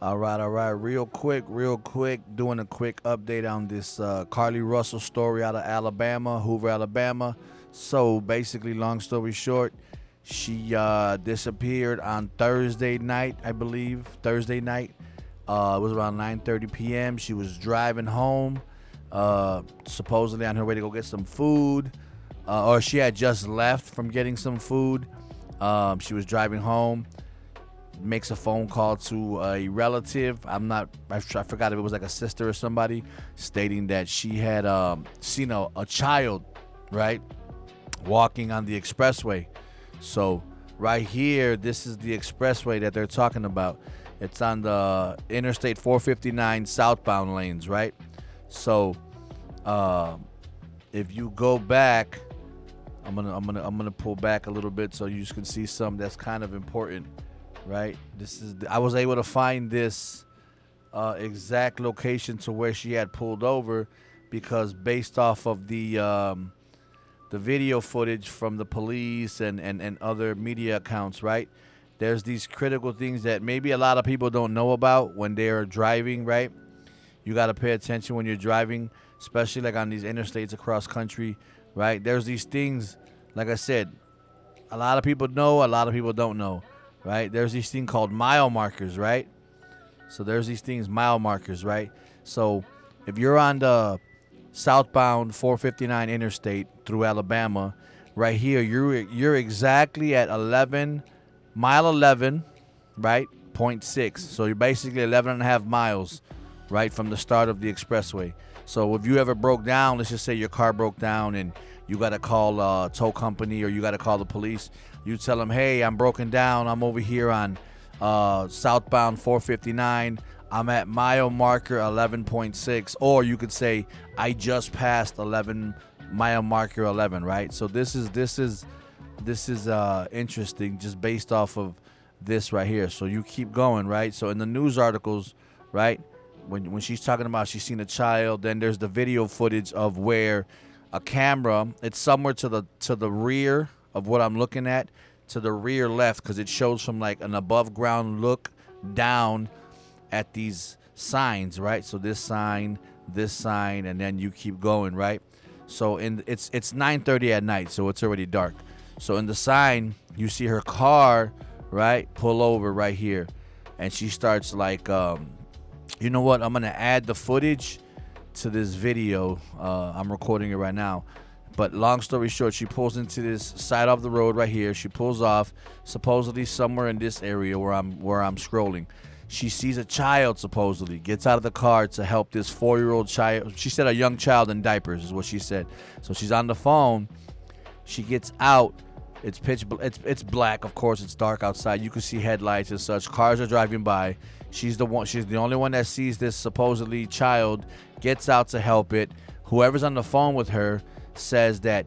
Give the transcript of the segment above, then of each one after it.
All right, all right. Real quick, doing a quick update on this Carlee Russell story out of Alabama, Hoover, Alabama. So basically, long story short, she disappeared on Thursday night, I believe. Thursday night. It was around 9:30 p.m. She was driving home, supposedly on her way to go get some food, or she had just left from getting some food. She was driving home, makes a phone call to a relative. I forgot if it was like a sister or somebody, stating that she had seen a child, right, walking on the expressway. So right here, this is the expressway that they're talking about. It's on the Interstate 459 southbound lanes, right? So uh, if you go back, I'm gonna pull back a little bit so you can see something that's kind of important, right? I was able to find this exact location to where she had pulled over, because based off of the video footage from the police and other media accounts, right? There's these critical things that maybe a lot of people don't know about when they're driving, right? You got to pay attention when you're driving, especially like on these interstates across country, right? There's these things, like I said, a lot of people know, a lot of people don't know, right? There's these things called mile markers, right? So there's these things, mile markers, right? So if you're on the southbound 459 interstate through Alabama, right here, you're exactly at 11, right? Point 0.6. So you're basically 11 and a half miles, right, from the start of the expressway. So if you ever broke down, let's just say your car broke down and you got to call a tow company or you got to call the police, you tell them, hey, I'm broken down. I'm over here on southbound 459. I'm at mile marker 11.6. Or you could say, I just passed 11 mile marker 11, right? So this is interesting just based off of this right here. So you keep going, right? So in the news articles, right, when she's talking about she's seen a child, then there's the video footage of where a camera, it's somewhere to the rear of what I'm looking at, to the rear left, because it shows from like an above ground look down at these signs, right? So this sign, and then you keep going, right? So it's 9:30 at night, so it's already dark. So in the sign, you see her car, right, pull over right here, and she starts like, you know what? I'm gonna add the footage to this video. I'm recording it right now. But long story short, she pulls into this side of the road right here. She pulls off, supposedly somewhere in this area where I'm scrolling. She sees a child, supposedly, gets out of the car to help this 4-year-old child. She said a young child in diapers is what she said. So she's on the phone. She gets out. It's it's black, of course. It's dark outside. You can see headlights and such. Cars are driving by. She's the only one that sees this supposedly child. Gets out to help it. Whoever's on the phone with her says that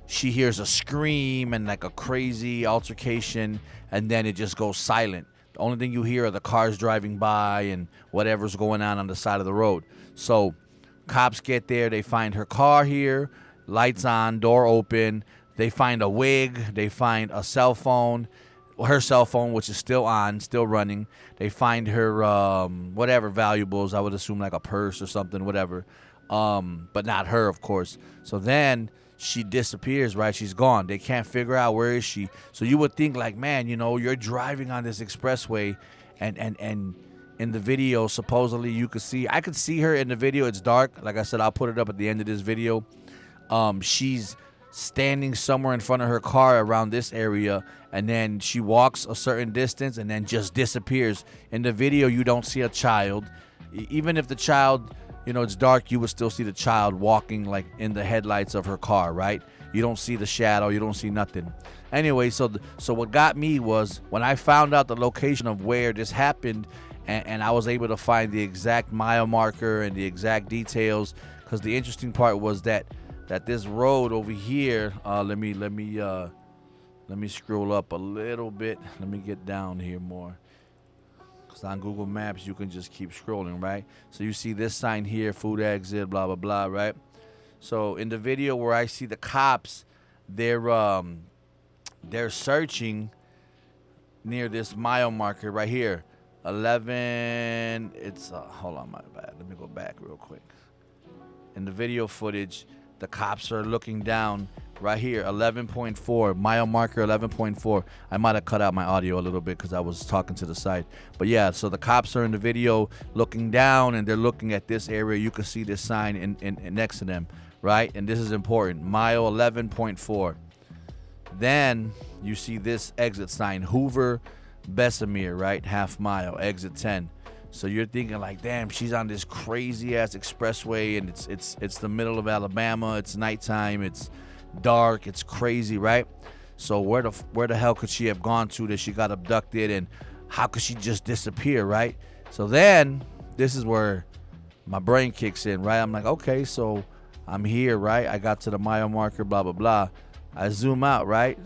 she hears a scream and like a crazy altercation, and then it just goes silent. The only thing you hear are the cars driving by and whatever's going on the side of the road. So cops get there. They find her car here, lights on, door open. They find a wig. They find a cell phone, her cell phone, which is still on, still running. They find her whatever valuables. I would assume like a purse or something, whatever. But not her, of course. So then she disappears, right? She's gone. They can't figure out where is she. So you would think like, man, you're driving on this expressway, and in the video, supposedly I could see her in the video. It's dark. Like I said, I'll put it up at the end of this video. She's standing somewhere in front of her car around this area, and then she walks a certain distance and then just disappears. In the video, you don't see a child. Even if the child, it's dark, you would still see the child walking like in the headlights of her car, right? You don't see the shadow, you don't see nothing. Anyway, so what got me was when I found out the location of where this happened, and I was able to find the exact mile marker and the exact details, because the interesting part was that this road over here, let me scroll up a little bit. Let me get down here more. Because on Google Maps, you can just keep scrolling, right? So you see this sign here, food exit, blah, blah, blah, right? So in the video where I see the cops, they're searching near this mile marker right here. 11. It's hold on, my bad. Let me go back real quick. In the video footage, the cops are looking down right here. 11.4 mile marker. 11.4. I might have cut out my audio a little bit because I was talking to the side. But yeah, so the cops are in the video looking down, and they're looking at this area. You can see this sign in next to them, right? And this is important. Mile 11.4. Then you see this exit sign, Hoover Bessemer, right? Half mile, exit 10. So you're thinking like, damn, she's on this crazy ass expressway, and it's the middle of Alabama. It's nighttime. It's dark. It's crazy, right? So where the hell could she have gone to that she got abducted, and how could she just disappear, right? So then this is where my brain kicks in, right? I'm like, okay, so I'm here, right? I got to the mile marker, blah blah blah. I zoom out, right?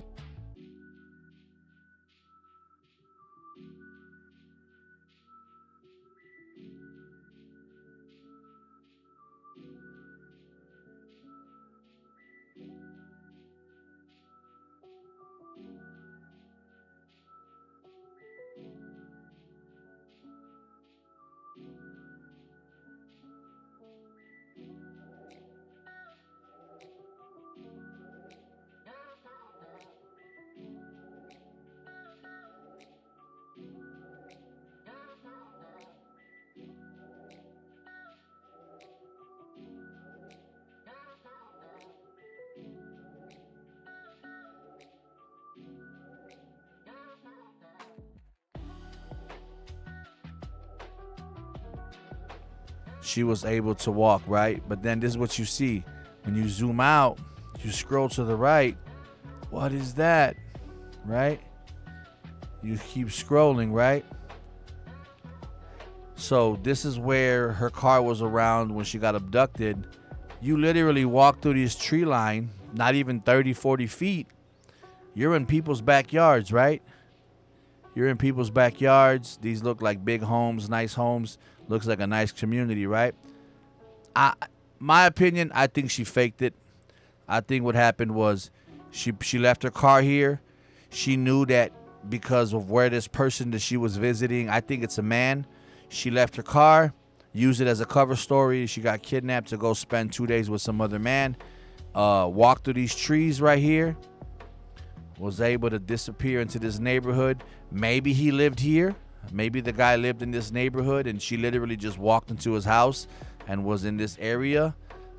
She was able to walk, right? But then this is what you see. When you zoom out, you scroll to the right. What is that? Right? You keep scrolling, right? So this is where her car was around when she got abducted. You literally walk through this tree line, not even 30, 40 feet. You're in people's backyards, right? You're in people's backyards. These look like big homes, nice homes. Looks like a nice community, right? My opinion, I think she faked it. I think what happened was she left her car here. She knew that because of where this person that she was visiting, I think it's a man. She left her car, used it as a cover story. She got kidnapped to go spend 2 days with some other man. Walked through these trees right here. Was able to disappear into this neighborhood. Maybe he lived here. Maybe the guy lived in this neighborhood and she literally just walked into his house and was in this area.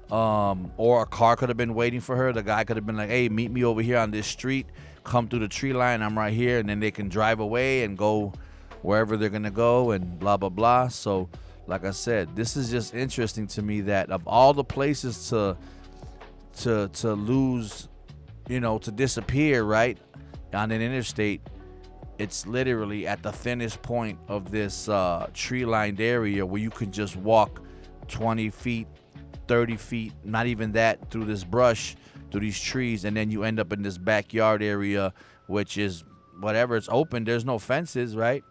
Or a car could have been waiting for her. The guy could have been like, hey, meet me over here on this street. Come through the tree line. I'm right here. And then they can drive away and go wherever they're going to go and blah, blah, blah. So, like I said, this is just interesting to me that of all the places to lose, to disappear, right, on an interstate, it's literally at the thinnest point of this tree-lined area where you can just walk 20 feet, 30 feet, not even that, through this brush, through these trees, and then you end up in this backyard area, which is whatever, it's open. There's no fences, right?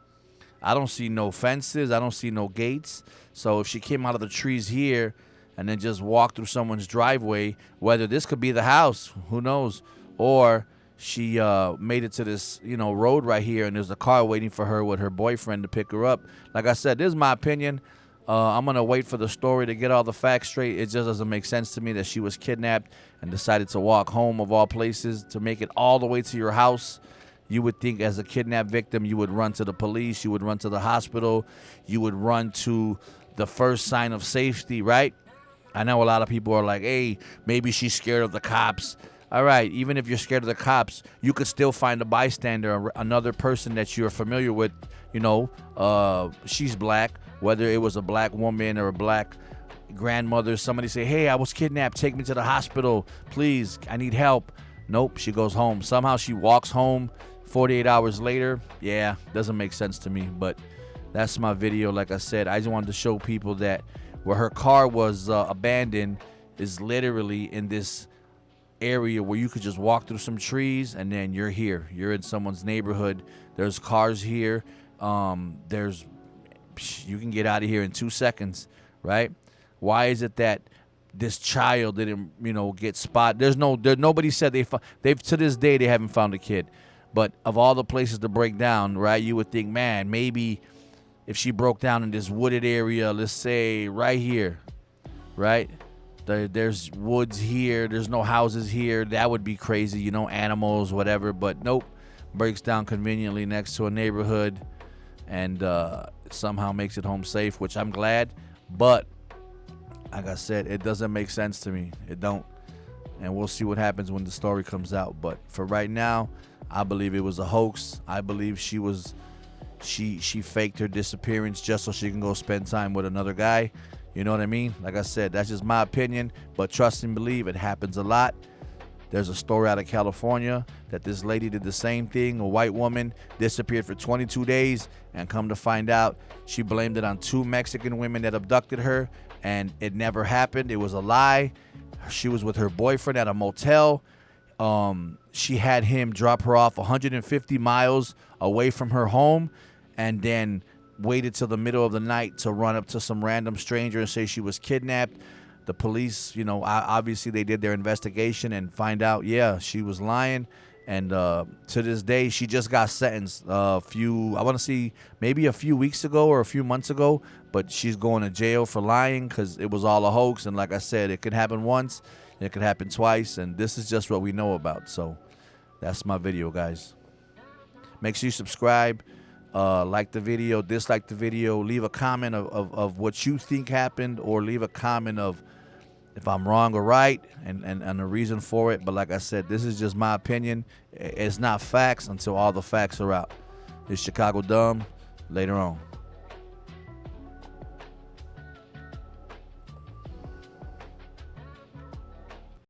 I don't see no fences. I don't see no gates. So if she came out of the trees here and then just walked through someone's driveway, whether this could be the house, who knows, or she made it to this, road right here, and there's a car waiting for her with her boyfriend to pick her up. Like I said, this is my opinion. I'm going to wait for the story to get all the facts straight. It just doesn't make sense to me that she was kidnapped and decided to walk home, of all places, to make it all the way to your house. You would think as a kidnapped victim, you would run to the police, you would run to the hospital, you would run to the first sign of safety, right? I know a lot of people are like, hey, maybe she's scared of the cops. All right, even if you're scared of the cops, you could still find a bystander, another person that you're familiar with. She's black, whether it was a black woman or a black grandmother. Somebody say, hey, I was kidnapped. Take me to the hospital. Please, I need help. Nope, she goes home. Somehow she walks home 48 hours later. Yeah, doesn't make sense to me, but that's my video. Like I said, I just wanted to show people that where her car was abandoned is literally in this area where you could just walk through some trees and then you're here. You're in someone's neighborhood. There's cars here. You can get out of here in 2 seconds, right? Why is it that this child didn't, get spotted? Nobody said they've to this day they haven't found a kid. But of all the places to break down, right, you would think, man, maybe if she broke down in this wooded area, let's say right here, right? There's woods here. There's no houses here. That would be crazy, you know, animals, whatever. But nope, breaks down conveniently next to a neighborhood and somehow makes it home safe, which I'm glad. But like I said, it doesn't make sense to me. It don't. And we'll see what happens when the story comes out. But for right now, I believe it was a hoax. I believe she faked her disappearance just so she can go spend time with another guy. You know what I mean? Like I said, that's just my opinion, but trust and believe, it happens a lot. There's a story out of California that this lady did the same thing. A white woman disappeared for 22 days, and come to find out, she blamed it on 2 Mexican women that abducted her, and it never happened. It was a lie. She was with her boyfriend at a motel. She had him drop her off 150 miles away from her home, and then waited till the middle of the night to run up to some random stranger and say she was kidnapped. The police, you know, obviously they did their investigation and find out, yeah, she was lying. And to this day, she just got sentenced I want to see maybe a few weeks ago or a few months ago, but she's going to jail for lying because it was all a hoax. And like I said, it could happen once, it could happen twice, and this is just what we know about. So that's my video, guys. Make sure you subscribe. Like the video, dislike the video, leave a comment of what you think happened, or leave a comment of if I'm wrong or right, and the reason for it. But like I said, this is just my opinion. It's not facts until all the facts are out. It's Chicago Dumb. Later on.